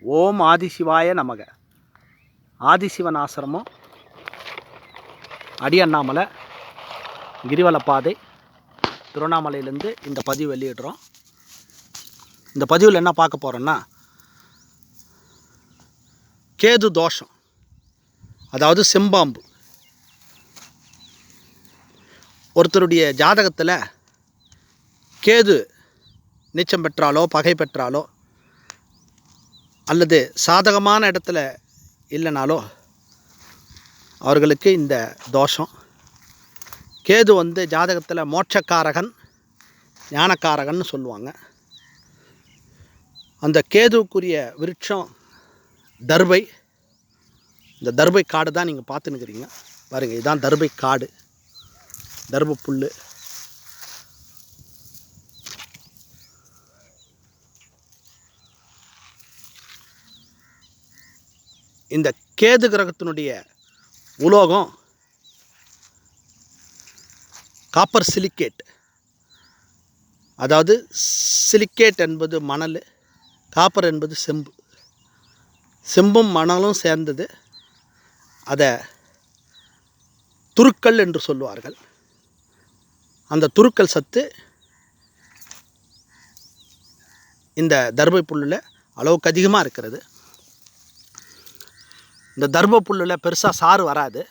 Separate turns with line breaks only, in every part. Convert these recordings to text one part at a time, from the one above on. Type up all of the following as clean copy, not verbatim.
ஓம் ஆதிசிவாய நமக. ஆதிசிவன் ஆசிரமம், அடி அண்ணாமலை, கிரிவலப்பாதை, திருவண்ணாமலையிலேருந்து இந்த பதிவு வெளியிடுறோம். இந்த பதிவில் என்ன பார்க்க போகிறோன்னா, கேது தோஷம், அதாவது செம்பாம்பு. ஒருத்தருடைய ஜாதகத்தில் கேது நீச்சம் பெற்றாலோ பகை பெற்றாலோ அல்லது சாதகமான இடத்துல இல்லைனாலோ அவர்களுக்கு இந்த தோஷம். கேது ஜாதகத்தில் மோட்சக்காரகன், ஞானக்காரகன் சொல்லுவாங்க. அந்த கேதுவுக்குரிய விருட்சம் தர்பை. இந்த தர்பை காடு தான் நீங்கள் பார்த்துன்னுக்கிறீங்க பாருங்கள். இதுதான் தர்பை காடு, தர்ப புல். இந்த கேது கிரகத்தினுடைய உலோகம் காப்பர் சிலிக்கேட். அதாவது சிலிக்கேட் என்பது மணல், காப்பர் என்பது செம்பு. செம்பும் மணலும் சேர்ந்தது. அதை துருக்கல் என்று சொல்லுவார்கள். அந்த துருக்கல் சத்து இந்த தர்பை புல்லில் அளவுக்கு அதிகமாக இருக்கிறது. இந்த தர்ப புல்லில் பெருசாக சாறு வராது.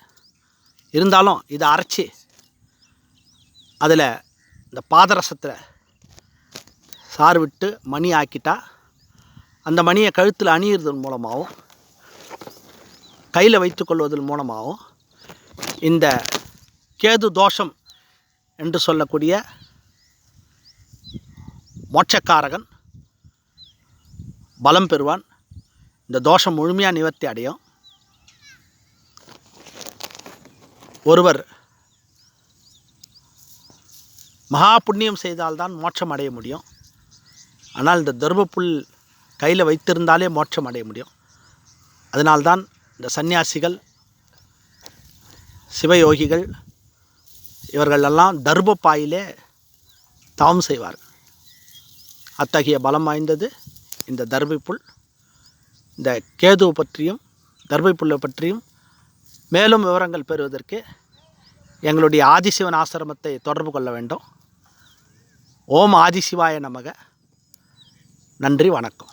இருந்தாலும் இதை அரைச்சி அதில் இந்த பாதரசத்தில் சாறு விட்டு மணி ஆக்கிட்டா, அந்த மணியை கழுத்தில் அணியிறதன் மூலமாகவும் கையில் வைத்து கொள்வதன் மூலமாகவும் இந்த கேது தோஷம் என்று சொல்லக்கூடிய மோட்சக்காரகன் பலம் பெறுவான். இந்த தோஷம் முழுமையாக நிவர்த்தி அடையும். ஒருவர் மகா புண்ணியம் செய்தால்தான் மோட்சம் அடைய முடியும். ஆனால் இந்த தர்பப்புல் கையில் வைத்திருந்தாலே மோட்சம் அடைய முடியும். அதனால்தான் இந்த சந்நியாசிகள், சிவயோகிகள் இவர்களெல்லாம் தர்பப்பாயிலே தவம் செய்வார்கள். அத்தகைய பலம் வாய்ந்தது இந்த தர்பை புல். இந்த கேது பற்றியும் தர்பை புல்லை பற்றியும் மேலும் விவரங்கள் பெறுவதற்கு எங்களுடைய ஆதிசிவன் ஆசிரமத்தை தொடர்பு கொள்ள வேண்டும். ஓம் ஆதிசிவாய நமக. நன்றி, வணக்கம்.